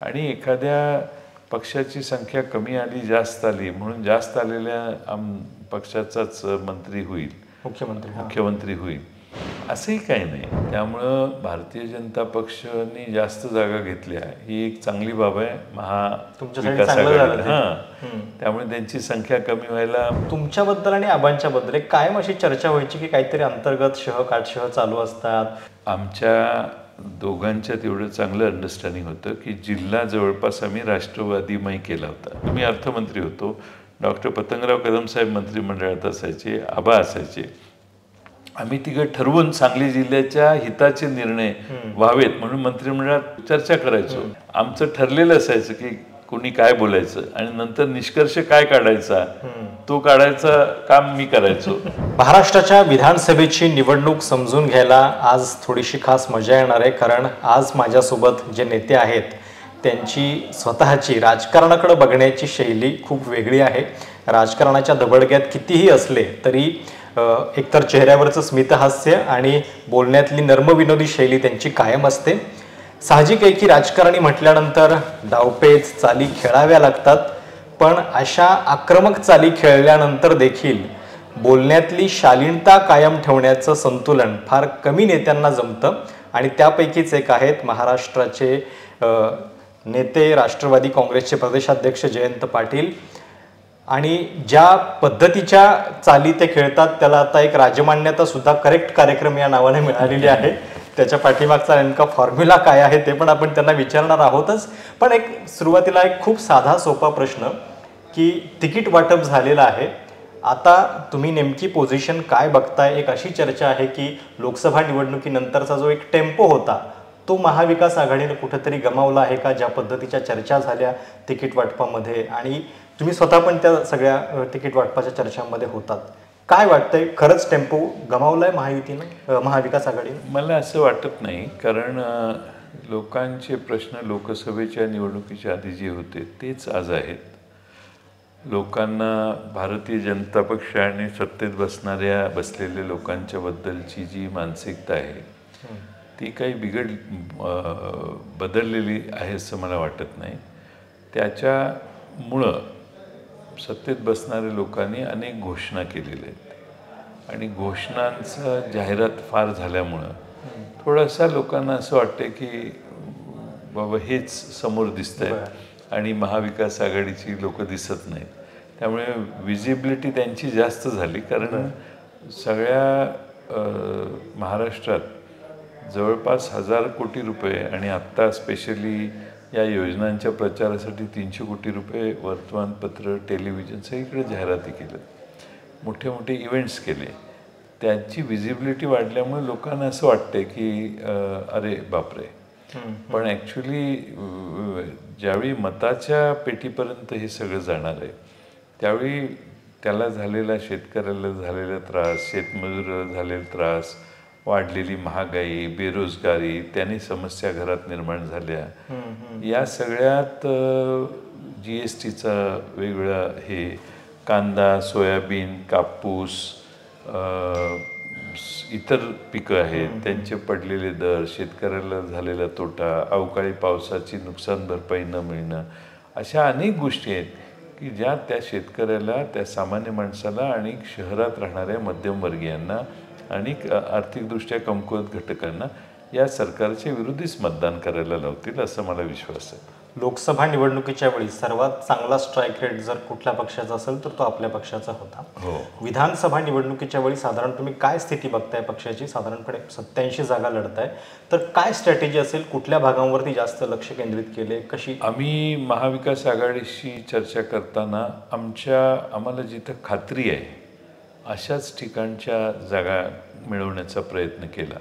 आणि एखाद्या पक्षाची संख्या कमी आली जास्त आली म्हणून जास्त आलेल्या पक्षाचाच मंत्री होईल, मुख्यमंत्री होईल असंही काही नाही. त्यामुळं भारतीय जनता पक्षाने जास्त जागा घेतल्या ही एक चांगली बाब आहे महाविकास आघाडी. त्यामुळे त्यांची संख्या कमी व्हायला. तुमच्याबद्दल आणि आबांच्याबद्दल एक कायम अशी चर्चा व्हायची की काहीतरी अंतर्गत शह काटशह चालू असतात. आमच्या दोघांच्यात एवढं चांगलं अंडरस्टँडिंग होतं की जिल्हा जवळपास आम्ही राष्ट्रवादीमय केला होता. मी अर्थमंत्री होतो, डॉक्टर पतंगराव कदम साहेब मंत्रिमंडळात असायचे, आबा असायचे. आम्ही तिघं ठरवून सांगली जिल्ह्याच्या हिताचे निर्णय व्हावेत म्हणून मंत्रिमंडळात चर्चा करायचो. आमचं ठरलेलं असायचं की कोणी काय बोलायचं आणि नंतर निष्कर्ष काय काढायचा तो काढायचं काम मी करायचो. महाराष्ट्राच्या विधानसभेची निवडणूक समजून घ्यायला आज थोडीशी खास मजा येणार आहे, कारण आज माझ्यासोबत जे नेते आहेत त्यांची स्वतःची राजकारणाकडे बघण्याची शैली खूप वेगळी आहे. राजकारणाच्या दबडग्यात कितीही असले तरी एकतर चेहऱ्यावरचं स्मितहास्य आणि बोलण्यातली नर्मविनोदी शैली त्यांची कायम असते. साहजिक आहे की राजकारणी म्हटल्यानंतर डावपेच चाली खेळाव्या लागतात, पण अशा आक्रमक चाली खेळल्यानंतर देखील बोलण्यातली शालीनता कायम ठेवण्याचं संतुलन फार कमी नेत्यांना जमतं. आणि त्यापैकीच एक आहेत महाराष्ट्राचे नेते, राष्ट्रवादी काँग्रेसचे प्रदेशाध्यक्ष जयंत पाटील. आणि ज्या पद्धतीच्या चाली ते खेळतात त्याला आता एक राजमान्यता सुद्धा करेक्ट कार्यक्रम या नावाने मिळालेली आहे. त्याच्या पाठीमागचा नेमका फॉर्म्युला काय आहे ते पण आपण त्यांना विचारणार आहोतच. पण एक सुरुवातीला एक खूप साधा सोपा प्रश्न की तिकीट वाटप झालेलं आहे, आता तुम्ही नेमकी पोझिशन काय बघताय? एक अशी चर्चा आहे की लोकसभा निवडणुकीनंतरचा जो एक टेम्पो होता तो महाविकास आघाडीने कुठेतरी गमावला आहे का, ज्या पद्धतीच्या चर्चा झाल्या तिकीट वाटपामध्ये, आणि तुम्ही स्वतः पण त्या सगळ्या तिकीट वाटपाच्या चर्चांमध्ये होतात. काय वाटतंय, खरंच टेम्पो गमावलाय महायुतीनं, महाविकास आघाडीनं? मला असं वाटत नाही, कारण लोकांचे प्रश्न लोकसभेच्या निवडणुकीच्या आधी जे होते तेच आज आहेत. लोकांना भारतीय जनता पक्ष आणि सत्तेत बसलेल्या लोकांच्या बद्दलची जी मानसिकता आहे ती काही बदललेली आहे असं मला वाटत नाही. त्याच्यामुळं सत्तेत बसणाऱ्या लोकांनी अनेक घोषणा केलेल्या आहेत आणि घोषणांचं जाहिरात फार झाल्यामुळं थोडासा लोकांना असं वाटतं की बाबा हेच समोर दिसत आहेत आणि महाविकास आघाडीची लोक दिसत नाहीत. त्यामुळे विजिबिलिटी त्यांची जास्त झाली, कारण सगळ्या महाराष्ट्रात जवळपास 1000 कोटी रुपये आणि आत्ता स्पेशली या योजनांच्या प्रचारासाठी 300 कोटी रुपये वर्तमानपत्र, टेलिव्हिजन सगळीकडे जाहिराती केल्या, मोठे मोठे इव्हेंट्स केले. त्यांची विजिबिलिटी वाढल्यामुळे लोकांना असं वाटते की अरे बापरे. पण ॲक्च्युली ज्यावेळी मताच्या पेटीपर्यंत हे सगळं जाणार आहे त्यावेळी त्याला झालेला, शेतकऱ्याला झालेला त्रास, शेतमजुराला झालेला त्रास, वाढलेली महागाई, बेरोजगारी, त्यांनी समस्या घरात निर्माण झाल्या, या सगळ्यात GSTचा वेगळा हे कांदा, सोयाबीन, कापूस, इतर पिकं आहेत त्यांचे पडलेले दर, शेतकऱ्याला झालेला तोटा, अवकाळी पावसाची नुकसान भरपाई न मिळणं, अशा अनेक गोष्टी आहेत की ज्या त्या शेतकऱ्याला, त्या सामान्य माणसाला आणि शहरात राहणाऱ्या मध्यमवर्गीयांना आणि आर्थिकदृष्ट्या कमकुवत घटकांना या सरकारच्या विरोधीच मतदान करायला लावतील असं मला विश्वास आहे. लोकसभा निवडणुकीच्या वेळी सर्वात चांगला स्ट्राईक रेट जर कुठल्या पक्षाचा असेल तर तो आपल्या पक्षाचा होता. विधानसभा निवडणुकीच्या वेळी साधारण तुम्ही काय स्थिती बघताय पक्षाची? साधारणपणे 87 जागा लढताय, तर काय स्ट्रॅटेजी असेल? कुठल्या भागांवरती जास्त लक्ष केंद्रित केले? कशी? आम्ही महाविकास आघाडीशी चर्चा करताना आम्हाला जिथं खात्री आहे अशाच ठिकाणच्या जागा मिळवण्याचा प्रयत्न केला.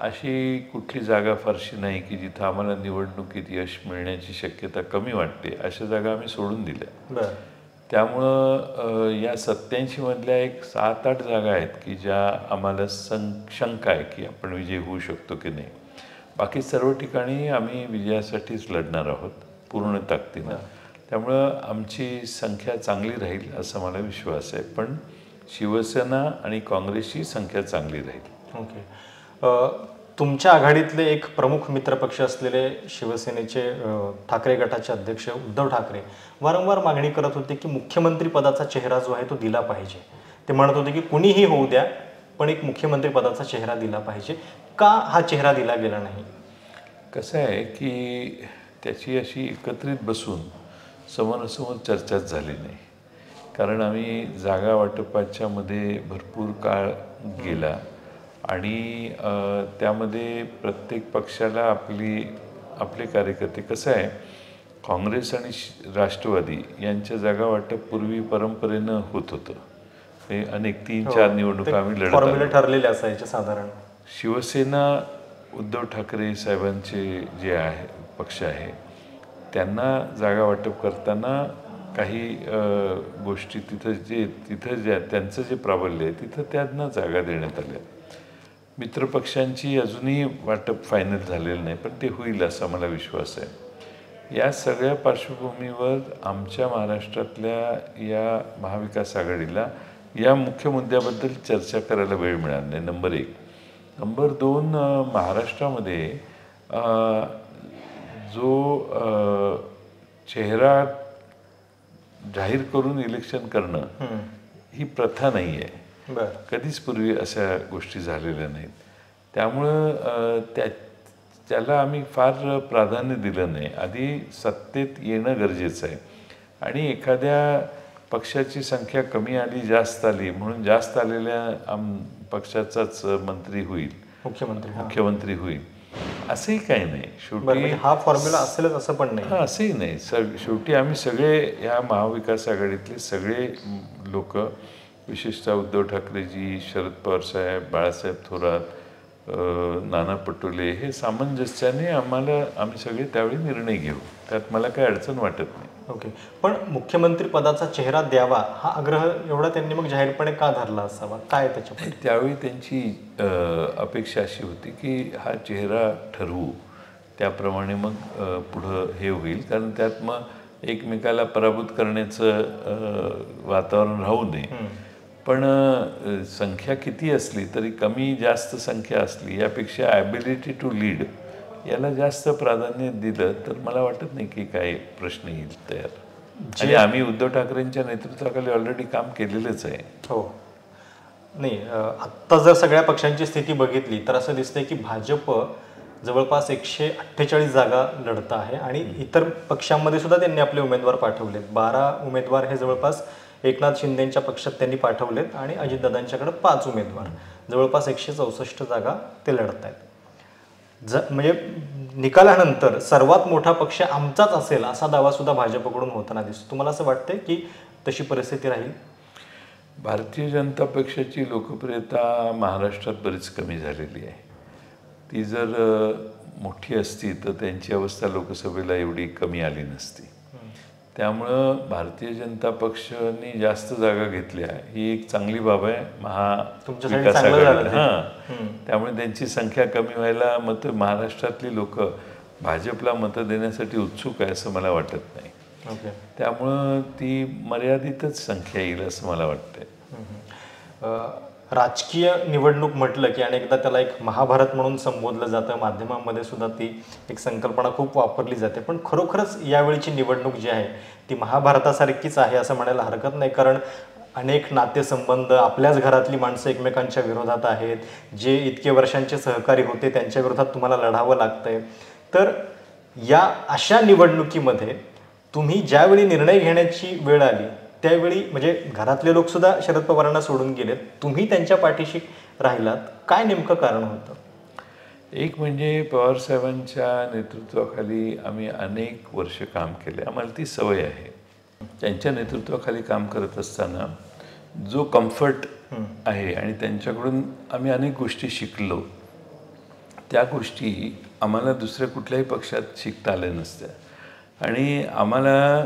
अशी कुठली जागा फारशी नाही की जिथं आम्हाला निवडणुकीत यश मिळण्याची शक्यता कमी वाटते, अशा जागा आम्ही सोडून दिल्या. त्यामुळं या 87 मधल्या एक 7-8 जागा आहेत की ज्या आम्हाला शंका आहे की आपण विजय होऊ शकतो की नाही. बाकी सर्व ठिकाणी आम्ही विजयासाठीच लढणार आहोत पूर्ण ताकदीनं. त्यामुळं आमची संख्या चांगली राहील असा मला विश्वास आहे, पण शिवसेना आणि काँग्रेसची संख्या चांगली राहील. ओके. तुमच्या आघाडीतले एक प्रमुख मित्रपक्ष असलेले शिवसेनेचे ठाकरे गटाचे अध्यक्ष उद्धव ठाकरे वारंवार मागणी करत होते की मुख्यमंत्री पदाचा चेहरा जो आहे तो दिला पाहिजे. ते म्हणत होते की कुणीही होऊ द्या पण एक मुख्यमंत्री पदाचा चेहरा दिला पाहिजे. का हा चेहरा दिला गेला नाही? कसं आहे की त्याची अशी एकत्रित बसून समोरासमोर चर्चाच झाली नाही. कारण आम्ही जागा वाटपाच्या मध्ये भरपूर काळ गेला आणि त्यामध्ये प्रत्येक पक्षाला आपले कार्यकर्ते, कसं आहे काँग्रेस आणि राष्ट्रवादी यांच्या जागा वाटप पूर्वी परंपरेनं होत होतं. हे अनेक 3-4 निवडणुका आम्ही लढत ठरलेले असायचे साधारण. शिवसेना उद्धव ठाकरे साहेबांचे जे आहे पक्ष आहे त्यांना जागा वाटप करताना काही गोष्टी तिथं ज्या त्यांचं जे प्राबल्य आहे तिथं त्यांना जागा देण्यात आल्या. मित्रपक्षांची अजूनही वाटप फायनल झालेलं नाही, पण ते होईल असा मला विश्वास आहे. या सगळ्या पार्श्वभूमीवर आमच्या महाराष्ट्रातल्या या महाविकास आघाडीला या मुख्य मुद्द्याबद्दल चर्चा करायला वेळ मिळाला नाही, नंबर 1. नंबर 2, महाराष्ट्रामध्ये जो चेहरा जाहीर करून इलेक्शन करणं ही प्रथा नाही आहे. कधीच पूर्वी अशा गोष्टी झालेल्या नाहीत. त्यामुळं त्याला आम्ही फार प्राधान्य दिलं नाही. आधी सत्तेत येणं गरजेचं आहे आणि एखाद्या पक्षाची संख्या कमी आली जास्त आली म्हणून जास्त आलेल्या पक्षाचाच मंत्री होईल, मुख्यमंत्री होईल असंही काही नाही. शेवटी हा फॉर्म्युला असेलच असं पण नाही. असंही नाही. शेवटी आम्ही सगळे या महाविकास आघाडीतले सगळे लोक, विशेषतः उद्धव ठाकरेजी, शरद पवार साहेब, बाळासाहेब थोरात, नाना पटोले, हे सामंजस्याने आम्ही सगळे त्यावेळी निर्णय घेऊ. त्यात मला काही अडचण वाटत नाही. ओके. पण मुख्यमंत्री पदाचा चेहरा द्यावा हा आग्रह एवढा त्यांनी मग जाहीरपणे का धरला असावा? काय त्याच्यामध्ये? त्यावेळी त्यांची अपेक्षा अशी होती की हा चेहरा ठरवू, त्याप्रमाणे मग पुढं हे होईल. कारण त्यात मग एकमेकाला पराभूत करण्याचं वातावरण राहू नये. पण संख्या किती असली तरी कमी जास्त संख्या असली यापेक्षा ॲबिलिटी टू लीड याला जास्त प्राधान्य दिलं तर मला वाटत नाही की काय प्रश्न येईल तयार. आणि आम्ही उद्धव ठाकरेंच्या नेतृत्वाखाली ऑलरेडी काम केलेलंच आहे. हो. नाही, आत्ता जर सगळ्या पक्षांची स्थिती बघितली तर असं दिसतंय की भाजप जवळपास 148 जागा लढत आहे आणि इतर पक्षांमध्ये सुद्धा त्यांनी आपले उमेदवार पाठवलेत. 12 उमेदवार हे जवळपास एकनाथ शिंदेंच्या पक्षात त्यांनी पाठवलेत आणि अजितदादांच्याकडे 5 उमेदवार, जवळपास 164 जागा ते लढत आहेत. म्हणजे निकालानंतर सर्वात मोठा पक्ष आमचाच असेल असा दावा सुद्धा भाजपकडून होताना दिसतो. तुम्हाला असं वाटतंय की तशी परिस्थिती राहील? भारतीय जनता पक्षाची लोकप्रियता महाराष्ट्रात बरीच कमी झालेली आहे. ती जर मोठी असती तर त्यांची अवस्था लोकसभेला एवढी कमी आली नसती. त्यामुळं भारतीय जनता पक्षाने जास्त जागा घेतल्या ही एक चांगली बाब आहे महाविकास आघाडीला. त्यामुळे त्यांची संख्या कमी व्हायला महाराष्ट्रातली लोक भाजपला मतं देण्यासाठी उत्सुक आहे असं मला वाटत नाही. त्यामुळं ती मर्यादितच संख्या येईल असं मला वाटतंय. राजकीय निवडणूक म्हटलं की अनेकदा त्याला एक महाभारत म्हणून संबोधलं जातं. माध्यमांमध्ये सुद्धा ती एक संकल्पना खूप वापरली जाते. पण खरोखरच यावेळीची निवडणूक जी आहे ती महाभारतासारखीच आहे असं म्हणायला हरकत नाही. कारण अनेक नातेसंबंध, आपल्याच घरातली माणसं एकमेकांच्या विरोधात आहेत. जे इतके वर्षांचे सहकारी होते त्यांच्या विरोधात तुम्हाला लढावं लागतंय. तर या अशा निवडणुकीमध्ये तुम्ही ज्यावेळी निर्णय घेण्याची वेळ आली त्यावेळी म्हणजे घरातले लोक सुद्धा शरद पवारांना सोडून गेलेत, तुम्ही त्यांच्या पाठीशी राहिलात, काय नेमकं कारण होतं? एक म्हणजे पवार साहेबांच्या नेतृत्वाखाली आम्ही अनेक वर्ष काम केले, आम्हाला ती सवय आहे. त्यांच्या नेतृत्वाखाली काम करत असताना जो कम्फर्ट आहे आणि त्यांच्याकडून आम्ही अनेक गोष्टी शिकलो, त्या गोष्टी आम्हाला दुसऱ्या कुठल्याही पक्षात शिकता आल्या नसत्या. आणि आम्हाला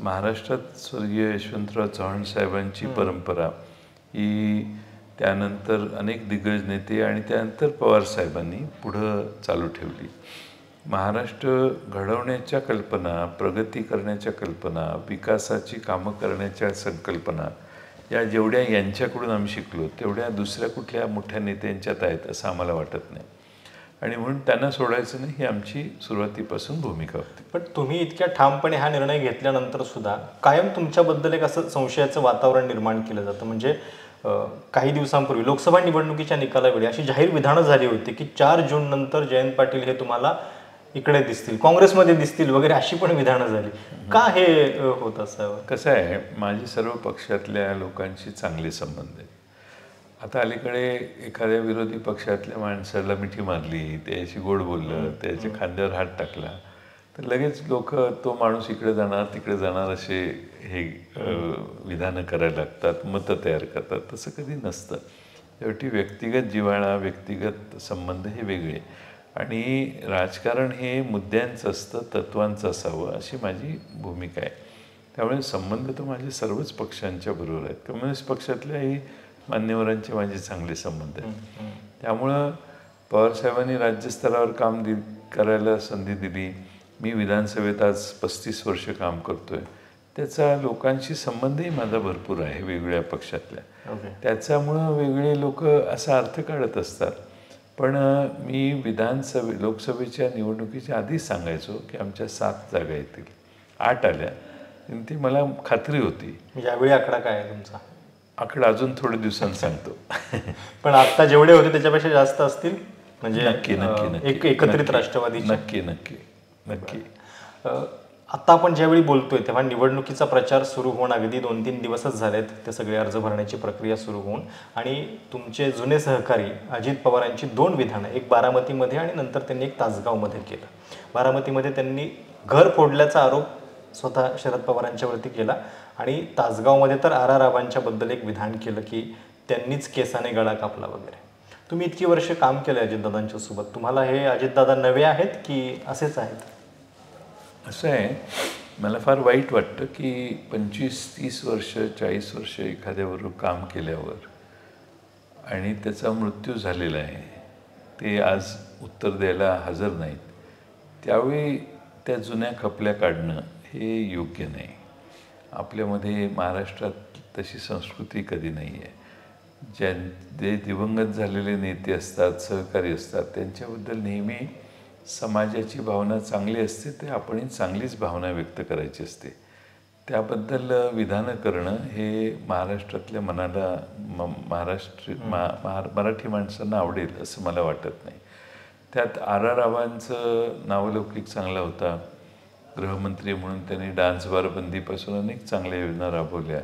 महाराष्ट्रात स्वर्गीय यशवंतराव चव्हाण साहेबांची परंपरा ही, त्यानंतर अनेक दिग्गज नेते आणि त्यानंतर पवार साहेबांनी पुढं चालू ठेवली. महाराष्ट्र घडवण्याच्या कल्पना, प्रगती करण्याच्या कल्पना, विकासाची कामं करण्याच्या संकल्पना या जेवढ्या यांच्याकडून आम्ही शिकलो तेवढ्या दुसऱ्या कुठल्या मोठ्या नेत्यांच्यात आहेत असं आम्हाला वाटत नाही. आणि म्हणून त्यांना सोडायचं नाही ही आमची सुरुवातीपासून भूमिका होती. पण तुम्ही इतक्या ठामपणे हा निर्णय घेतल्यानंतर सुद्धा कायम तुमच्याबद्दल एक असं संशयाचं वातावरण निर्माण केलं जातं. म्हणजे काही दिवसांपूर्वी लोकसभा निवडणुकीच्या निकालावेळी अशी जाहीर विधानं झाली होती की 4 जून नंतर जयंत पाटील हे तुम्हाला इकडे दिसतील, काँग्रेसमध्ये दिसतील वगैरे अशी पण विधानं झाली. का हे होत असावं? कसं आहे, माझे सर्व पक्षातल्या लोकांशी चांगले संबंध आहेत. आता अलीकडे एखाद्या विरोधी पक्षातल्या माणसाला मिठी मारली, त्याच्याशी गोड बोललं, त्याच्या खांद्यावर हात टाकला तर लगेच लोक तो माणूस इकडे जाणार तिकडे जाणार असे हे विधानं करायला लागतात, मतं तयार करतात. तसं कधी नसतं. शेवटी व्यक्तिगत जिव्हाळा, व्यक्तिगत संबंध हे वेगळे आणि राजकारण हे मुद्द्यांचं असतं, तत्वांचं असावं अशी माझी भूमिका आहे. त्यामुळे संबंध तर माझे सर्वच पक्षांच्या बरोबर आहेत. कम्युनिस्ट पक्षातल्याही मान्यवरांचे माझे चांगले संबंध आहेत. त्यामुळं पवारसाहेबांनी राज्यस्तरावर काम करायला संधी दिली. मी विधानसभेत आज 35 वर्ष काम करतोय. त्याचा लोकांशी संबंधही माझा भरपूर आहे वेगवेगळ्या पक्षातल्या. त्याच्यामुळं वेगळे लोक असा अर्थ काढत असतात. पण मी लोकसभेच्या निवडणुकीच्या आधीच सांगायचो की आमच्या 7 जागा येतील. 8 आल्या. ती मला खात्री होती. यावेळी आकडा काय आहे तुमचा? आकडा अजून थोड्या दिवसांनी सांगतो. पण आता जेवढे होते त्याच्यापेक्षा जास्त असतील म्हणजे नक्की नक्की नक्की एकत्रित राष्ट्रवादी. नक्की नक्की नक्की. आता आपण ज्यावेळी बोलतोय तेव्हा निवडणुकीचा प्रचार सुरू होऊन अगदी 2-3 दिवसच झालेत. ते सगळे अर्ज भरण्याची प्रक्रिया सुरू होऊन आणि तुमचे जुने सहकारी अजित पवारांची 2 विधानं, एक बारामतीमध्ये आणि नंतर त्यांनी एक तासगावमध्ये केलं. बारामतीमध्ये त्यांनी घर फोडल्याचा आरोप स्वतः शरद पवारांच्यावरती केला आणि तासगावमध्ये तर आरारावांच्याबद्दल एक विधान केलं की त्यांनीच केसाने गळा कापला वगैरे. तुम्ही इतकी वर्ष काम केलं अजितदादांच्या सोबत, तुम्हाला हे अजितदादा नवे आहेत की असेच आहेत? असं आहे, मला फार वाईट वाटतं की 25-30 वर्ष 40 वर्ष एखाद्याबरोबर काम केल्यावर आणि त्याचा मृत्यू झालेला आहे, ते आज उत्तर द्यायला हजर नाहीत. त्यावेळी त्या जुन्या खपल्या काढणं हे योग्य नाही. आपल्यामध्ये महाराष्ट्रात तशी संस्कृती कधी नाही आहे. जे दिवंगत झालेले नेते असतात, सहकारी असतात, त्यांच्याबद्दल नेहमी समाजाची भावना चांगली असते. ते आपणही चांगलीच भावना व्यक्त करायची असते. त्याबद्दल विधानं करणं हे महाराष्ट्रातल्या मनाला मराठी माणसांना आवडेल असं मला वाटत नाही. त्यात आरारावांचं नावलौकिक चांगला होता. गृहमंत्री म्हणून त्यांनी डान्स बारबंदीपासून अनेक चांगल्या योजना राबवल्या.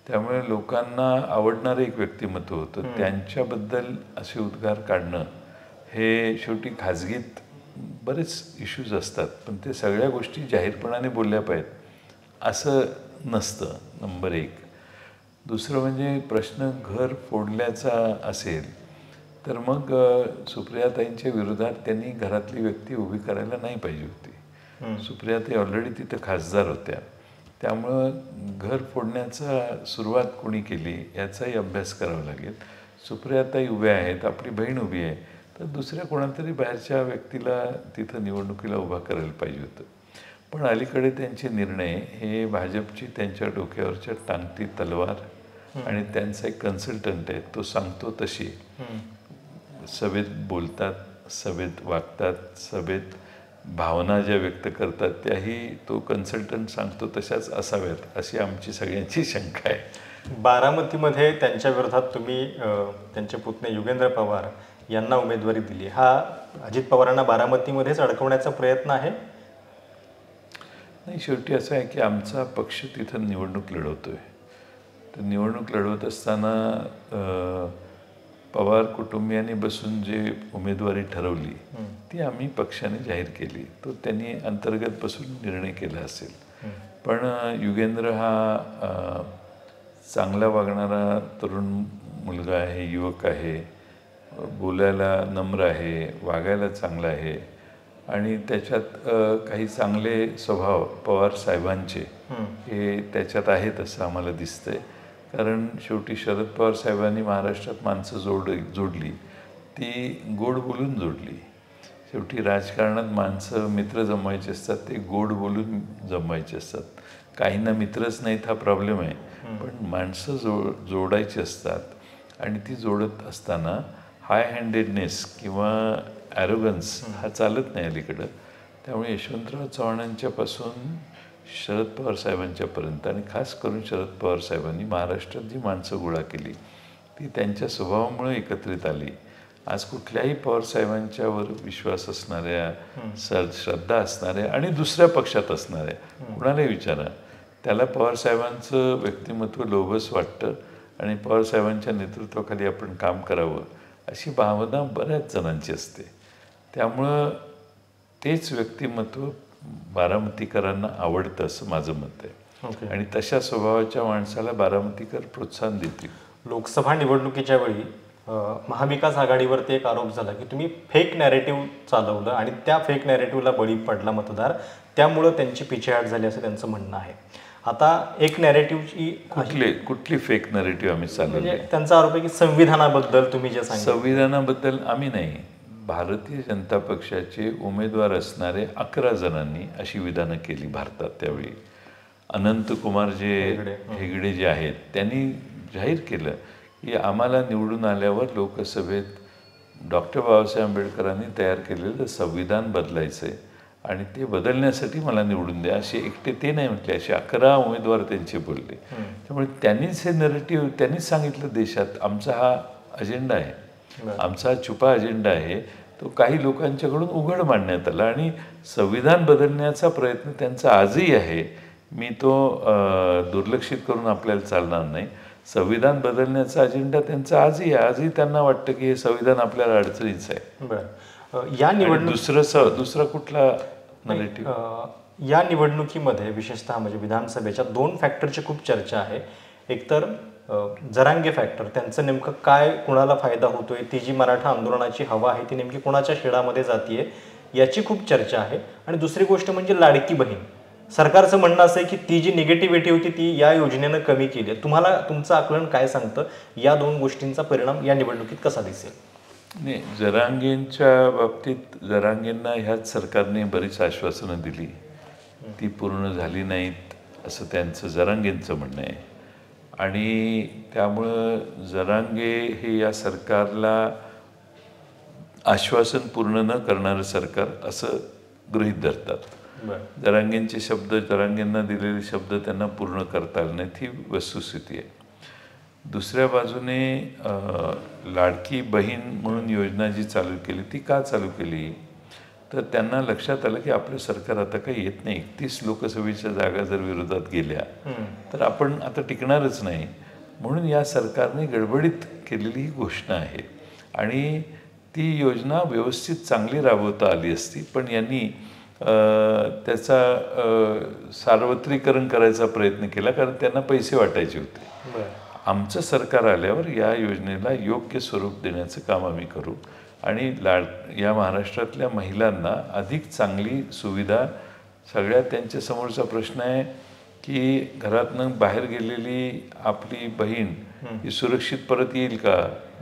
त्यामुळे लोकांना आवडणारं एक व्यक्तिमत्व होतं. त्यांच्याबद्दल असे उद्गार काढणं हे शेवटी खाजगीत बरेच इश्यूज असतात, पण ते सगळ्या गोष्टी जाहीरपणाने बोलल्या पाहिजेत असं नसतं. नंबर 1. दुसरं म्हणजे प्रश्न घर फोडल्याचा असेल तर मग सुप्रियाताईंच्या विरोधात त्यांनी घरातली व्यक्ती उभी करायला नाही पाहिजे होती. सुप्रियाताई ऑलरेडी तिथं खासदार होत्या. त्यामुळं घर फोडण्याचा सुरुवात कोणी केली याचाही अभ्यास करावा लागेल. सुप्रियाताई उभ्या आहेत, आपली बहीण उभी आहे, तर दुसऱ्या कोणातरी बाहेरच्या व्यक्तीला तिथं निवडणुकीला उभा करायला पाहिजे होतं. पण अलीकडे त्यांचे निर्णय हे भाजपची त्यांच्या डोक्यावरच्या टांगती तलवार आणि त्यांचा एक कन्सल्टंट आहे, तो सांगतो तशी सभेत बोलतात, सभेत वागतात, सभेत भावना ज्या व्यक्त करतात त्याही तो कन्सल्टंट सांगतो तशाच असाव्यात अशी आमची सगळ्यांची शंका आहे. बारामतीमध्ये त्यांच्या विरोधात तुम्ही त्यांचे पुतणे युगेंद्र पवार यांना उमेदवारी दिली. हा अजित पवारांना बारामतीमध्येच अडकवण्याचा प्रयत्न आहे? नाही, शेवटी असं आहे की आमचा पक्ष तिथं निवडणूक लढवतोय. तर निवडणूक लढवत असताना पवार कुटुंबियांनी बसून जे उमेदवारी ठरवली ती आम्ही पक्षाने जाहीर केली. तो त्यांनी अंतर्गत बसून निर्णय केला असेल. पण युगेंद्र हा चांगला वागणारा तरुण मुलगा आहे, युवक आहे, बोलायला नम्र आहे, वागायला चांगला आहे आणि त्याच्यात काही चांगले स्वभाव पवार साहेबांचे हे त्याच्यात आहेत असं आम्हाला दिसतंय. कारण शेवटी शरद पवार साहेबांनी महाराष्ट्रात माणसं जोडली, ती गोड बोलून जोडली. शेवटी राजकारणात माणसं मित्र जमवायचे असतात, ते गोड बोलून जमवायचे असतात. काहींना मित्रच नाहीत हा प्रॉब्लेम आहे, पण माणसं जोडायची असतात आणि ती जोडत असताना हाय हँडेडनेस किंवा ॲरोगन्स हा चालत नाही अलीकडं. त्यामुळे यशवंतराव चव्हाणांच्यापासून शरद पवार साहेबांच्यापर्यंत आणि खास करून शरद पवार साहेबांनी महाराष्ट्रात जी माणसं गोळा केली ती त्यांच्या स्वभावामुळे एकत्रित आली. आज कुठल्याही पवार साहेबांच्यावर विश्वास असणाऱ्या, श्रद्धा असणाऱ्या आणि दुसऱ्या पक्षात असणाऱ्या कुणालाही विचारा, त्याला पवार साहेबांचं व्यक्तिमत्व लोभस वाटतं आणि पवार साहेबांच्या नेतृत्वाखाली आपण काम करावं अशी भावना बऱ्याच जणांची असते. त्यामुळं तेच व्यक्तिमत्व बारामतीकरांना आवडतं असं माझं मत आहे. आणि तशा स्वभावाच्या माणसाला बारामतीकर प्रोत्साहन देतील. लोकसभा निवडणुकीच्या वेळी महाविकास आघाडीवरती एक आरोप झाला की तुम्ही फेक नॅरेटिव्ह चालवलं आणि त्या फेक नॅरेटिव्हला बळी पडला मतदार, त्यामुळं त्यांची पिछेहाट झाली असं त्यांचं म्हणणं आहे. आता एक नॅरेटिव्हची कुठली फेक नॅरेटिव्ह आम्ही चालवली? म्हणजे त्यांचा आरोप आहे की संविधानाबद्दल तुम्ही जे सांगितलं. संविधानाबद्दल आम्ही नाही, भारतीय जनता पक्षाचे उमेदवार असणारे 11 जणांनी अशी विधानं केली भारतात. त्यावेळी अनंतकुमार हेगडे जे आहेत त्यांनी जाहीर केलं की आम्हाला निवडून आल्यावर लोकसभेत डॉक्टर बाबासाहेब आंबेडकरांनी तयार केलेलं संविधान बदलायचं आहे आणि ते बदलण्यासाठी मला निवडून द्या. असे एकटे ते नाही म्हटले, असे 11 उमेदवार त्यांचे बोलले. त्यामुळे त्यांनीच हे नरेटिव्ह त्यांनीच सांगितलं देशात आमचा हा अजेंडा आहे, आमचा हा छुपा अजेंडा आहे. तो काही लोकांच्याकडून उघड मांडण्यात आला आणि संविधान बदलण्याचा प्रयत्न त्यांचा आजही आहे. मी तो दुर्लक्षित करून आपल्याला चालणार नाही. संविधान बदलण्याचा अजेंडा त्यांचा आजही आहे. आजही त्यांना वाटतं की हे संविधान आपल्याला अडचणीचं आहे. बरं, या निवडणूक दुसरा कुठला नरेटिव्ह? या निवडणुकीमध्ये विशेषतः म्हणजे विधानसभेच्या 2 फॅक्टरची खूप चर्चा आहे. एकतर जरांगे फॅक्टर, त्यांचं नेमकं काय कुणाला फायदा होतोय, ती जी मराठा आंदोलनाची हवा आहे ती नेमकी कोणाच्या शेडामध्ये जातीये याची खूप चर्चा आहे. आणि दुसरी गोष्ट म्हणजे लाडकी बहीण. सरकारचं म्हणणं असं आहे की ती जी निगेटिव्हिटी होती ती या योजनेनं कमी केली आहे. तुम्हाला तुमचं आकलन काय सांगतं, या 2 गोष्टींचा परिणाम या निवडणुकीत कसा दिसेल? नाही, जरांगेंच्या बाबतीत जरांगेंना ह्याच सरकारने बरीच आश्वासनं दिली, ती पूर्ण झाली नाहीत असं त्यांचं जरांगेंचं म्हणणं आहे. आणि त्यामुळं जरांगे हे या सरकारला आश्वासन पूर्ण न करणारं सरकार असं गृहीत धरतात. जरांगेंचे शब्द, जरांगेंना दिलेले शब्द त्यांना पूर्ण करता आले नाहीत, ही वस्तुस्थिती आहे. दुसऱ्या बाजूने लाडकी बहीण म्हणून योजना जी चालू केली ती का चालू केली, तर त्यांना लक्षात आलं की आपलं सरकार आता काही येत नाही. 31 लोकसभेच्या जागा जर विरोधात गेल्या तर आपण आता टिकणारच नाही. म्हणून या सरकारने गडबडीत केलेली ही घोषणा आहे आणि ती योजना व्यवस्थित चांगली राबवता आली असती, पण यांनी त्याचा सार्वत्रिकरण करायचा प्रयत्न केला कारण त्यांना पैसे वाटायचे होते. आमचं सरकार आल्यावर या योजनेला योग्य स्वरूप देण्याचं काम आम्ही करू आणि या महाराष्ट्रातल्या महिलांना अधिक चांगली सुविधा. सगळ्यात त्यांच्यासमोरचा प्रश्न आहे की घरातनं बाहेर गेलेली आपली बहीण ही सुरक्षित परत येईल का,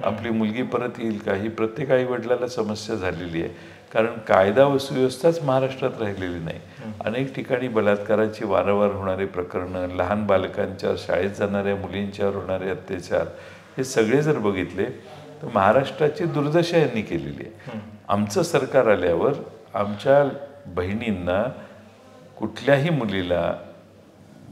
आपली मुलगी परत येईल का, ही प्रत्येक आईवडिलाला समस्या झालेली आहे. कारण कायदा व सुव्यवस्थाच महाराष्ट्रात राहिलेली नाही. अनेक ठिकाणी बलात्काराची वारंवार होणारे प्रकरणं, लहान बालकांच्या शाळेत जाणाऱ्या मुलींच्यावर होणारे अत्याचार, हे सगळे जर बघितले तर महाराष्ट्राची दुर्दशा यांनी केलेली आहे. आमचं सरकार आल्यावर आमच्या बहिणींना, कुठल्याही मुलीला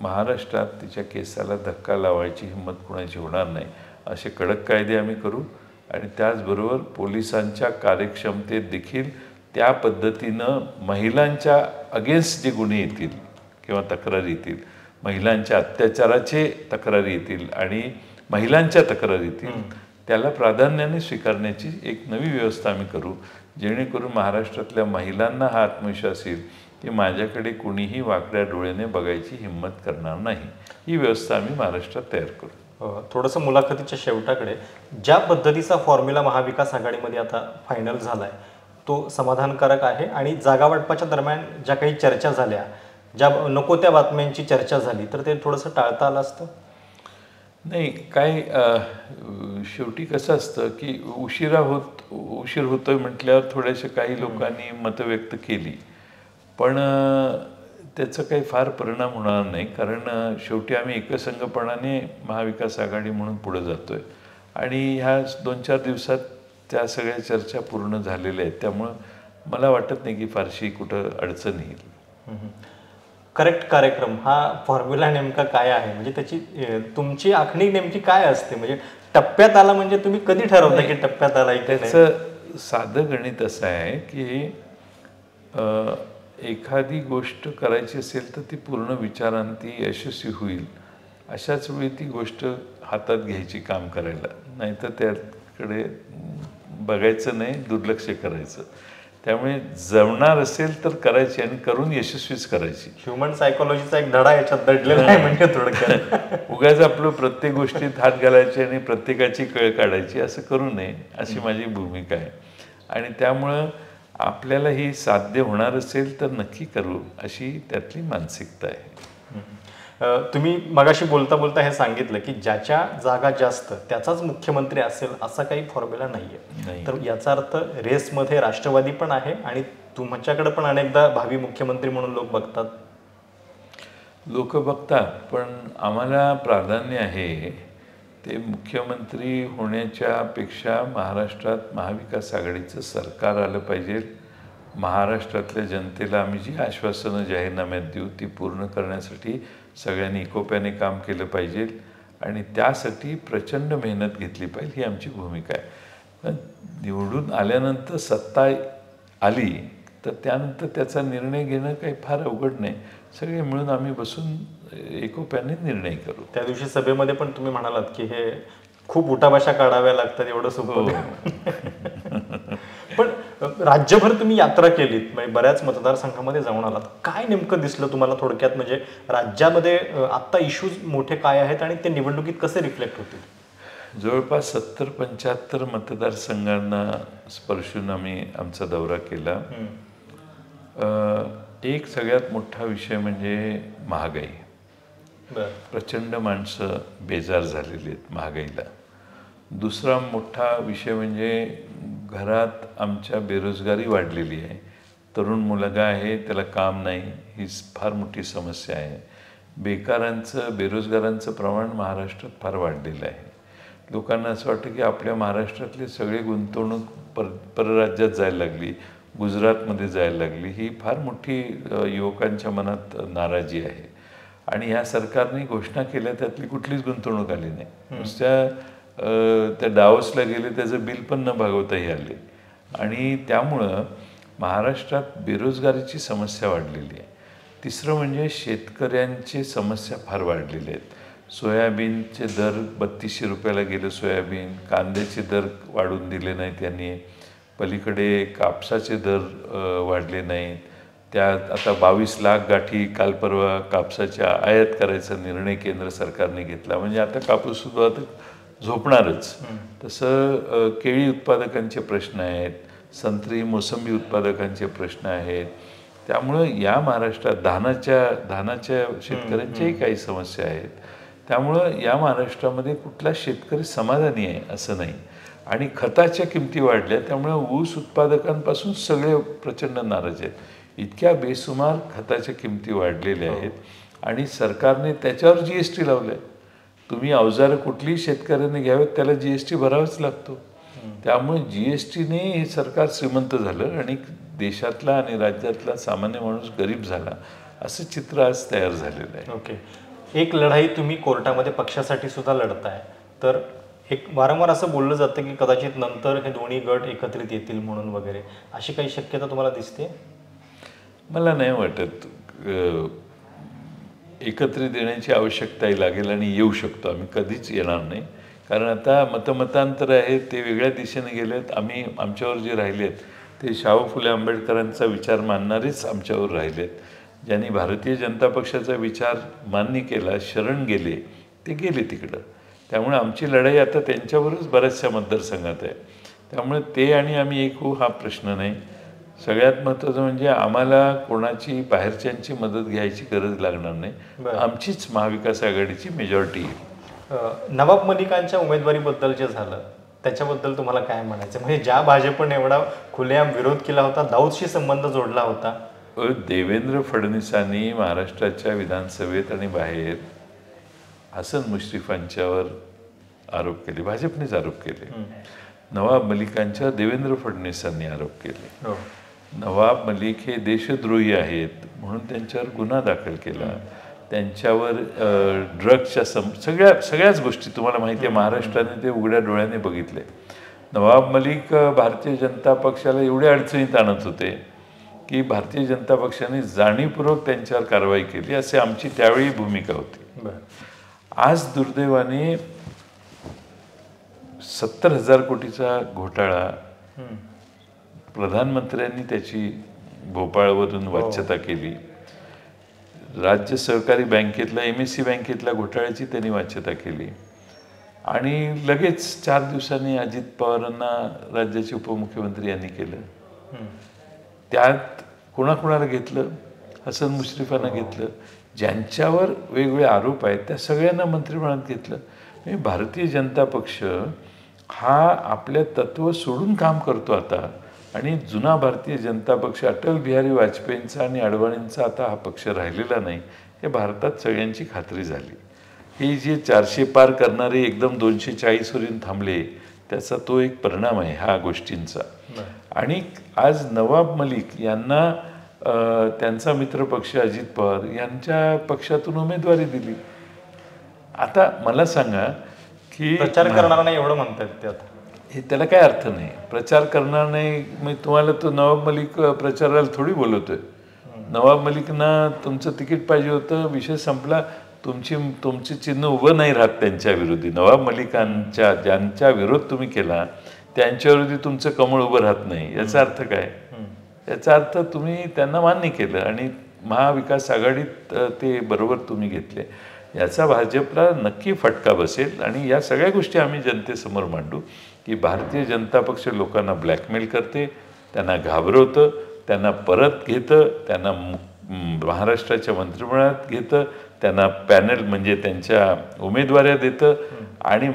महाराष्ट्रात तिच्या केसाला धक्का लावायची हिंमत कुणाची होणार नाही असे कडक कायदे आम्ही करू. आणि त्याचबरोबर पोलिसांच्या कार्यक्षमतेत देखील त्या पद्धतीनं महिलांच्या अगेन्स्ट जे गुन्हे येतील किंवा तक्रारी येतील, महिलांच्या अत्याचाराचे तक्रारी येतील आणि महिलांच्या तक्रारी येतील, त्याला प्राधान्याने स्वीकारण्याची एक नवी व्यवस्था आम्ही करू, जेणेकरून महाराष्ट्रातल्या महिलांना हा आत्मविश्वास येईल की माझ्याकडे कुणीही वाकड्या डोळ्याने बघायची हिंमत करणार नाही. ही व्यवस्था आम्ही महाराष्ट्रात तयार करू. थोडंसं मुलाखतीच्या शेवटाकडे, ज्या पद्धतीचा फॉर्म्युला महाविकास आघाडीमध्ये आता फायनल झाला आहे तो समाधानकारक आहे आणि जागा वाटपाच्या दरम्यान ज्या काही चर्चा झाल्या, ज्या नको त्या बातम्यांची चर्चा झाली, तर ते थोडंसं टाळता आलं असतं? नाही, काय शेवटी कसं असतं की उशीर होतोय म्हटल्यावर थोड्याशा काही लोकांनी मतं व्यक्त केली, पण त्याचा काही फार परिणाम होणार नाही. कारण शेवटी आम्ही एकसंघपणाने महाविकास आघाडी म्हणून पुढे जातो आहे आणि ह्या 2-4 दिवसात त्या सगळ्या चर्चा पूर्ण झालेल्या आहेत. त्यामुळं मला वाटत नाही की फारशी कुठं अडचण येईल. करेक्ट कार्यक्रम हा फॉर्म्युला नेमका काय आहे, म्हणजे त्याची तुमची आखणी नेमकी काय असते? म्हणजे टप्प्यात आला म्हणजे तुम्ही कधी ठरवता की टप्प्यात आला? त्याचं साधं गणित असं आहे की एखादी गोष्ट करायची असेल तर ती पूर्ण विचारांती यशस्वी होईल अशाच वेळी ती गोष्ट हातात घ्यायची, काम करायला. नाहीतर त्याकडे बघायचं नाही, दुर्लक्ष करायचं. त्यामुळे जमणार असेल तर करायची आणि करून यशस्वीच करायची. ह्युमन सायकोलॉजीचा एक धडा याच्यात दडलेला आहे म्हणजे थोडक्यात. उगाच आपलं प्रत्येक गोष्टीत हात घालायचे आणि प्रत्येकाची कळ काढायची असं करू नये, अशी माझी भूमिका आहे. आणि त्यामुळं आपल्याला ही साध्य होणार असेल तर नक्की करू, अशी त्यातली मानसिकता आहे. तुम्ही मगाशी बोलता बोलता हे सांगितलं की ज्याच्या जागा जास्त त्याचाच मुख्यमंत्री असेल असा काही फॉर्म्युला नाहीये. तर याचा अर्थ रेसमध्ये राष्ट्रवादी पण आहे आणि तुमच्याकडे पण अनेकदा भावी मुख्यमंत्री म्हणून लोक बघतात. लोक बघतात, पण आम्हाला प्राधान्य आहे ते मुख्यमंत्री होण्याच्या पेक्षा महाराष्ट्रात महाविकास आघाडीचं सरकार आलं पाहिजे. महाराष्ट्रातल्या जनतेला आम्ही जी आश्वासनं जाहीरनाम्यात देऊ ती पूर्ण करण्यासाठी सगळ्यांनी एकोप्याने काम केलं पाहिजे आणि त्यासाठी प्रचंड मेहनत घेतली पाहिजे, ही आमची भूमिका आहे. पण निवडून आल्यानंतर सत्ता आली तर त्यानंतर त्याचा निर्णय घेणं काही फार अवघड नाही. सगळे मिळून आम्ही बसून एकोप्याने निर्णय करू. त्या दिवशी सभेमध्ये पण तुम्ही म्हणालात की हे खूप उठाभाषा काढाव्या लागतात, एवढं सोपं. पण राज्यभर तुम्ही यात्रा केलीत, म्हणजे बऱ्याच मतदारसंघामध्ये जाऊन आलात. काय नेमकं दिसलं तुम्हाला थोडक्यात? म्हणजे राज्यामध्ये आत्ता इश्यूज मोठे काय आहेत आणि ते निवडणुकीत कसे रिफ्लेक्ट होतील? जवळपास 70-75 मतदारसंघांना स्पर्शून आम्ही आमचा दौरा केला. एक सगळ्यात मोठा विषय म्हणजे महागाई. प्रचंड माणसं बेजार झालेली आहेत महागाईला. दुसरा मोठा विषय म्हणजे घरात आमच्या बेरोजगारी वाढलेली आहे. तरुण मुलगा आहे, त्याला काम नाही, ही फार मोठी समस्या आहे. बेरोजगारांचं प्रमाण महाराष्ट्रात फार वाढलेलं आहे. लोकांना असं वाटतं की आपल्या महाराष्ट्रातले सगळे गुंतवणूक परराज्यात जायला लागली, गुजरातमध्ये जायला लागली. ही फार मोठी युवकांच्या मनात नाराजी आहे. आणि ह्या सरकारने घोषणा केल्या त्यातली कुठलीच गुंतवणूक आली नाही. नुसत्या त्या डावोसला गेले, त्याचं बिल पण न भागवताही आले. आणि त्यामुळं महाराष्ट्रात बेरोजगारीची समस्या वाढलेली आहे. तिसरं म्हणजे शेतकऱ्यांची समस्या फार वाढलेली आहेत. सोयाबीनचे दर 3200 रुपयाला गेलं सोयाबीन. कांद्याचे दर वाढून दिले नाहीत त्यांनी. पलीकडे कापसाचे दर वाढले नाहीत. त्यात आता 22 लाख गाठी काल परवा कापसाच्या आयात करायचा निर्णय केंद्र सरकारने घेतला. म्हणजे आता कापूस सुद्धा झोपणारच. तसं केळी उत्पादकांचे प्रश्न आहेत, संत्री मोसंबी उत्पादकांचे प्रश्न आहेत. त्यामुळं या महाराष्ट्रात धानाच्या शेतकऱ्यांच्याही काही समस्या आहेत. त्यामुळं या महाराष्ट्रामध्ये कुठला शेतकरी समाधानी आहे असं नाही. आणि खताच्या किमती वाढल्या, त्यामुळं ऊस उत्पादकांपासून सगळे प्रचंड नाराज आहेत. इतक्या बेसुमार खताच्या किमती वाढलेल्या आहेत आणि सरकारने त्याच्यावर GST लावलं आहे. तुम्ही अवजारं कुठलीही शेतकऱ्याने घ्यावेत त्याला GST भरावाच लागतो. त्यामुळे GSTने हे सरकार श्रीमंत झालं आणि देशातला आणि राज्यातला सामान्य माणूस गरीब झाला, असं चित्र आज तयार झालेलं आहे. ओके. एक लढाई तुम्ही कोर्टामध्ये पक्षासाठी सुद्धा लढताय, तर एक वारंवार असं बोललं जातं की कदाचित नंतर हे दोन्ही गट एकत्रित येतील म्हणून वगैरे, अशी काही शक्यता तुम्हाला दिसते? मला नाही वाटत एकत्रित येण्याची आवश्यकताही लागेल आणि येऊ शकतो आम्ही, कधीच येणार नाही. कारण आता मतमतांतर आहे, ते वेगळ्या दिशेने गेलेत. आम्ही आमच्यावर जे राहिलेत ते शाहू फुले आंबेडकरांचा विचार मानणारेच आमच्यावर राहिलेत. ज्यांनी भारतीय जनता पक्षाचा विचार मान्य केला, शरण गेले, ते गेले तिकडं. त्यामुळे आमची लढाई आता त्यांच्यावरच बऱ्याचशा मतदारसंघात आहे. त्यामुळे ते आणि आम्ही एक होऊ हा प्रश्न नाही. सगळ्यात महत्त्वाचं म्हणजे आम्हाला कोणाची बाहेरच्यांची मदत घ्यायची गरज लागणार नाही. आमचीच महाविकास आघाडीची मेजॉरिटी येईल. नवाब मलिकांच्या उमेदवारीबद्दल जे झालं त्याच्याबद्दल तुम्हाला काय म्हणायचं? म्हणजे ज्या भाजपने एवढा खुलेआम विरोध केला होता, दाऊदशी संबंध जोडला होता. देवेंद्र फडणवीसांनी महाराष्ट्राच्या विधानसभेत आणि बाहेर हसन मुश्रीफांच्यावर आरोप केले, भाजपनेच आरोप केले. नवाब मलिकांच्या देवेंद्र फडणवीसांनी आरोप केले. हो. नवाब मलिक हे देशद्रोही आहेत म्हणून त्यांच्यावर गुन्हा दाखल केला. त्यांच्यावर ड्रग्सच्या सगळ्याच गोष्टी तुम्हाला माहिती आहे, महाराष्ट्राने ते उघड्या डोळ्याने बघितले. नवाब मलिक भारतीय जनता पक्षाला एवढ्या अडचणीत आणत होते की भारतीय जनता पक्षाने जाणीवपूर्वक त्यांच्यावर कारवाई केली, असे आमची त्यावेळी भूमिका होती. आज दुर्दैवाने 70,000 कोटीचा घोटाळा प्रधानमंत्र्यांनी त्याची भोपाळवरून वाच्यता केली. राज्य सहकारी बँकेतला MSC बँकेतल्या घोटाळ्याची त्यांनी वाच्यता केली आणि लगेच 4 दिवसांनी अजित पवारांना राज्याचे उपमुख्यमंत्री यांनी केलं. त्यात कोणाकोणाला घेतलं? हसन मुश्रीफांना घेतलं. ज्यांच्यावर वेगवेगळे आरोप आहेत त्या सगळ्यांना मंत्रिमंडळात घेतलं. म्हणजे भारतीय जनता पक्ष हा आपल्या तत्व सोडून काम करतो आता. आणि जुना भारतीय जनता पक्ष अटल बिहारी वाजपेयींचा आणि अडवाणींचा आता हा पक्ष राहिलेला नाही हे भारतात सगळ्यांची खात्री झाली. हे जे 400 पार करणारे एकदम 240 वरून थांबले त्याचा तो एक परिणाम आहे ह्या गोष्टींचा. आणि आज नवाब मलिक यांना त्यांचा मित्रपक्ष अजित पवार यांच्या पक्षातून उमेदवारी दिली. आता मला सांगा की प्रचार करणार नाही एवढं म्हणतात ते आता. हे त्याला काय अर्थ नाही. प्रचार करणार नाही मग तुम्हाला तो नवाब मलिक प्रचाराला थोडी बोलवतोय. नवाब मलिकना तुमचं तिकीट पाहिजे होतं, विषय संपला. तुमची चिन्ह उभं नाही राहत त्यांच्या विरोधी. नवाब मलिकांच्या ज्यांच्या विरोध तुम्ही केला त्यांच्या विरोधी तुमचं कमळ उभं राहत नाही. याचा अर्थ काय? याचा अर्थ तुम्ही त्यांना मान्य केलं आणि महाविकास आघाडीत ते बरोबर तुम्ही घेतले. याचा भाजपला नक्की फटका बसेल आणि या सगळ्या गोष्टी आम्ही जनतेसमोर मांडू की भारतीय जनता पक्ष लोकांना ब्लॅकमेल करते, त्यांना घाबरवतं, त्यांना परत घेतं, त्यांना महाराष्ट्राच्या मंत्रिमंडळात घेतं, त्यांना पॅनल म्हणजे त्यांच्या उमेदवाऱ्या देतं आणि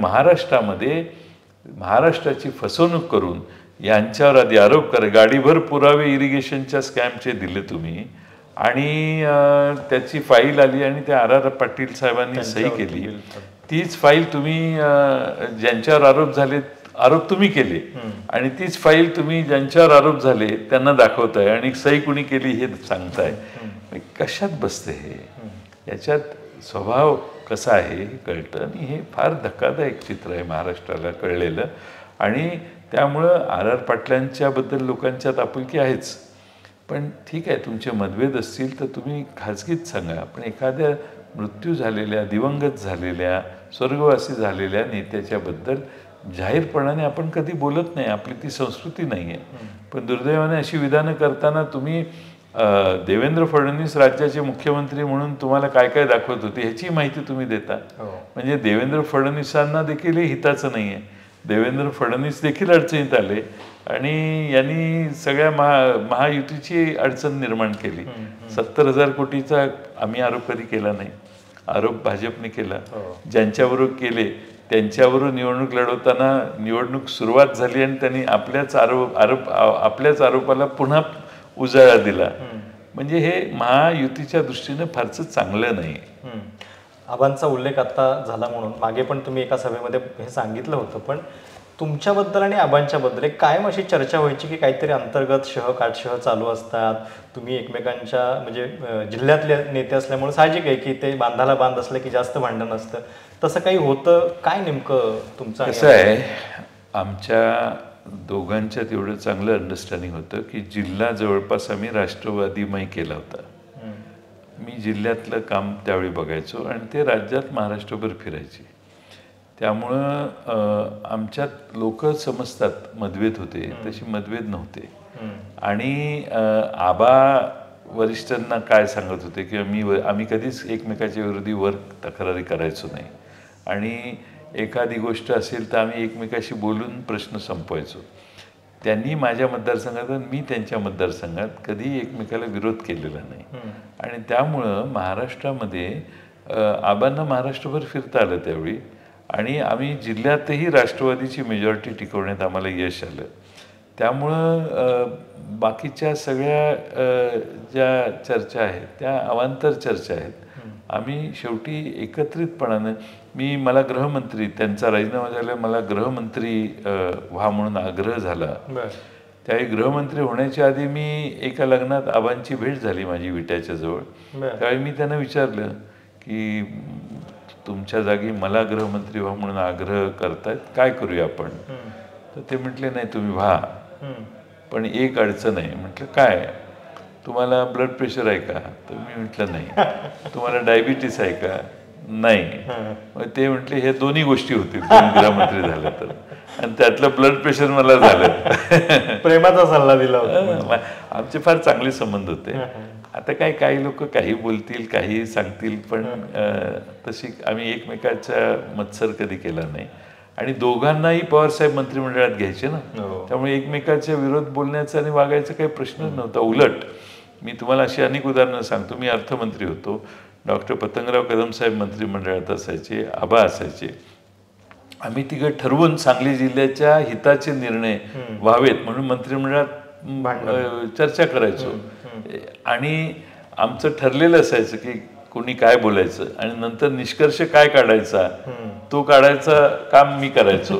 महाराष्ट्राची फसवणूक करून यांच्यावर आधी आरोप करा. गाडीभर पुरावे इरिगेशनच्या स्कॅमचे दिले तुम्ही आणि त्याची फाईल आली आणि त्या RR पाटील साहेबांनी सही केली. तीच फाईल तुम्ही ज्यांच्यावर आरोप तुम्ही केले आणि तीच फाईल तुम्ही ज्यांच्यावर आरोप झाले त्यांना दाखवताय आणि सही कुणी केली हे सांगताय. कशात बसते हे? याच्यात स्वभाव कसा आहे हे कळतं आणि हे फार धक्कादायक चित्र आहे महाराष्ट्राला कळलेलं. आणि त्यामुळं RR पाटलांच्याबद्दल लोकांच्यात आपुलकी आहेच. पण ठीक आहे, तुमचे मतभेद असतील तर तुम्ही खाजगीत सांगा. पण एखाद्या मृत्यू झालेल्या, दिवंगत झालेल्या, स्वर्गवासी झालेल्या नेत्याच्याबद्दल जाहीरपणाने आपण कधी बोलत नाही. आपली ती संस्कृती नाही आहे. पण दुर्दैवाने अशी विधानं करताना तुम्ही देवेंद्र फडणवीस राज्याचे मुख्यमंत्री म्हणून तुम्हाला काय काय दाखवत होते ह्याची माहिती तुम्ही देता. म्हणजे देवेंद्र फडणवीसांना देखील हे हिताचं नाही आहे. देवेंद्र फडणवीस देखील अडचणीत आले आणि यांनी सगळ्या महायुतीची अडचण निर्माण केली. 70,000 कोटीचा आम्ही आरोप कधी केला नाही. आरोप भाजपने केला. ज्यांच्याबरोबर केले त्यांच्यावरून निवडणूक लढवताना निवडणूक सुरुवात झाली आणि त्यांनी आपल्याच आरोपाला पुन्हा उजाळा दिला. म्हणजे हे महायुतीच्या दृष्टीने फारसं चांगलं नाही. आबांचा उल्लेख आता झाला म्हणून मागे पण तुम्ही एका सभेमध्ये हे सांगितलं होतं. पण तुमच्याबद्दल आणि आबांच्याबद्दल एक कायम अशी चर्चा व्हायची की काहीतरी अंतर्गत काटशह चालू असतात. तुम्ही एकमेकांच्या म्हणजे जिल्ह्यातले नेते असल्यामुळे साहजिक आहे की ते बांधाला बांध असलं की जास्त भांडण असतं. तसं काही होतं काय नेमकं तुमचं? कसं आहे, आमच्या दोघांच्यात एवढं चांगलं अंडरस्टँडिंग होतं की जिल्हा जवळपास आम्ही राष्ट्रवादीमय केला होता. मी जिल्ह्यातलं काम त्यावेळी बघायचो आणि ते राज्यात महाराष्ट्रभर फिरायचे. त्यामुळं आमच्यात लोक समजतात मतभेद होते तशी मतभेद नव्हते. आणि आबा वरिष्ठांना काय सांगत होते की आम्ही कधीच एकमेकाच्या विरोधी तक्रारी करायचो नाही आणि एखादी गोष्ट असेल तर आम्ही एकमेकाशी बोलून प्रश्न संपवायचो. त्यांनी माझ्या मतदारसंघात मी त्यांच्या मतदारसंघात कधी एकमेकाला विरोध केलेला नाही. आणि त्यामुळं महाराष्ट्रामध्ये आबांना महाराष्ट्रभर फिरता आलं त्यावेळी आणि आम्ही जिल्ह्यातही राष्ट्रवादीची मेजॉरिटी टिकवण्यात आम्हाला यश आलं. त्यामुळं बाकीच्या सगळ्या ज्या चर्चा आहेत त्या अवांतर चर्चा आहेत. आम्ही शेवटी एकत्रितपणानं मला गृहमंत्री, त्यांचा राजीनामा झाला, मला गृहमंत्री व्हा म्हणून आग्रह झाला. त्यावेळी गृहमंत्री होण्याच्या आधी मी एका लग्नात आबांची भेट झाली माझी विट्याच्या जवळ. त्यावेळी मी त्यांना विचारलं की तुमच्या जागी मला गृहमंत्री व्हा म्हणून आग्रह करतायत, काय करूया आपण? तर ते म्हटले नाही तुम्ही व्हा, पण एक अडचण आहे. म्हटलं काय? तुम्हाला ब्लड प्रेशर आहे का? तर मी म्हटलं नाही. तुम्हाला डायबिटीस आहे का? नाही. मग ते म्हटले हे दोन्ही गोष्टी होतील तुम्ही गृहमंत्री झालं तर, आणि त्यातलं ब्लड प्रेशर मला झालं. प्रेमाचा सल्ला दिला होता. आमचे फार चांगले संबंध होते. आता काही लोक काही बोलतील, काही सांगतील, पण तशी आम्ही एकमेकाचा मत्सर कधी केला नाही. आणि दोघांनाही पवारसाहेब मंत्रिमंडळात घ्यायचे ना, त्यामुळे एकमेकाच्या विरोध बोलण्याचा आणि वागायचा काही प्रश्नच नव्हता. उलट मी तुम्हाला अशी अनेक उदाहरणं सांगतो. मी अर्थमंत्री होतो, डॉक्टर पतंगराव कदम साहेब मंत्रिमंडळात असायचे, आबा असायचे. आम्ही तिघं ठरवून सांगली जिल्ह्याच्या हिताचे निर्णय व्हावेत म्हणून मंत्रिमंडळात चर्चा करायचो. आणि आमचं ठरलेलं असायचं की कोणी काय बोलायचं आणि नंतर निष्कर्ष काय काढायचा तो काढायचा काम मी करायचो,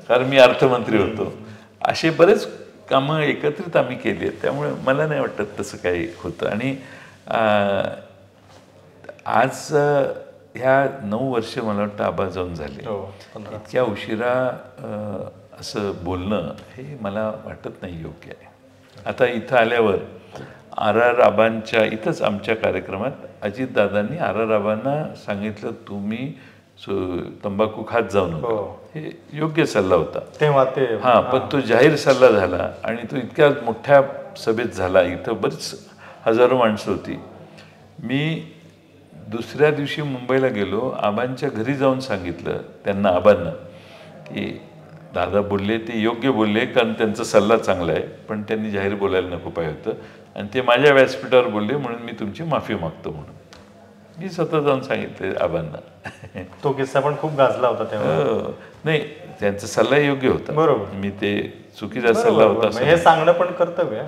कारण मी अर्थमंत्री होतो. असे बरेच कामं एकत्रित आम्ही केली आहेत. त्यामुळे मला नाही वाटत तसं काही होतं. आणि आज ह्या 9 वर्ष मला वाटतं आबा जाऊन झाले. इतक्या उशिरा असं बोलणं हे मला वाटत नाही योग्य आहे. आता इथं आल्यावर आर आबांच्या इथंच आमच्या कार्यक्रमात अजितदादांनी आर आबांना सांगितलं तुम्ही तंबाखू खात जाऊ नका. हे योग्य सल्ला होता तेव्हा ते. पण तो जाहीर सल्ला झाला आणि तो इतक्या मोठ्या सभेत झाला. इथं बरीच हजारो माणसं होती. मी दुसऱ्या दिवशी मुंबईला गेलो, आबांच्या घरी जाऊन सांगितलं त्यांना, आबांना, की दादा बोलले ते योग्य बोलले, कारण त्यांचा सल्ला चांगला आहे, पण त्यांनी जाहीर बोलायला नको पाहिजे होतं, आणि ते माझ्या व्यासपीठावर बोलले म्हणून मी तुमची माफी मागतो म्हणून. मी स्वतः जाऊन सांगितले आबांना. तो किस्सा पण खूप गाजला होता तेव्हा. नाही, त्यांचा सल्ला योग्य होता. बरोबर. मी ते चुकीचा सल्ला होता हे सांगणं पण कर्तव्य.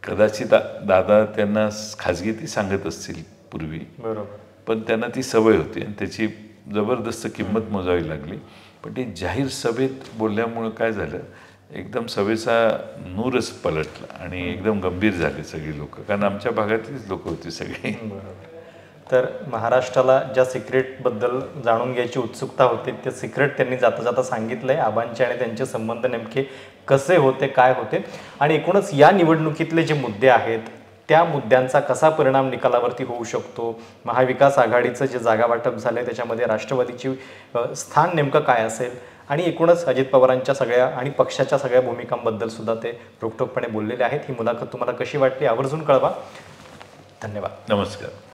कदाचित दादा त्यांना खाजगी ती सांगत असतील पूर्वी, बरोबर, पण त्यांना ती सवय होती आणि त्याची जबरदस्त किंमत मोजावी लागली. पण ते जाहीर सभेत बोलल्यामुळं काय झालं, एकदम सभेचा नूरच पलटला आणि एकदम गंभीर झाले सगळी लोक, कारण आमच्या भागातलीच लोक होती सगळी. तर महाराष्ट्राला ज्या सिक्रेटबद्दल जाणून घ्यायची उत्सुकता होती ते सिक्रेट त्यांनी जाता जाता सांगितलं आहे. आबांचे आणि त्यांचे संबंध नेमके कसे होते, काय होते, आणि एकूणच या निवडणुकीतले जे मुद्दे आहेत त्या मुद्द्यांचा कसा परिणाम निकालावरती होऊ शकतो, महाविकास आघाडीचं जे जागा वाटप झालं आहे त्याच्यामध्ये राष्ट्रवादीची स्थान नेमकं काय असेल, आणि एकूणच अजित पवारांच्या सगळ्या आणि पक्षाच्या सगळ्या भूमिकांबद्दल सुद्धा ते रोखठोकपणे बोललेले आहेत. ही मुलाखत तुम्हाला कशी वाटली आवर्जून कळवा. धन्यवाद. नमस्कार.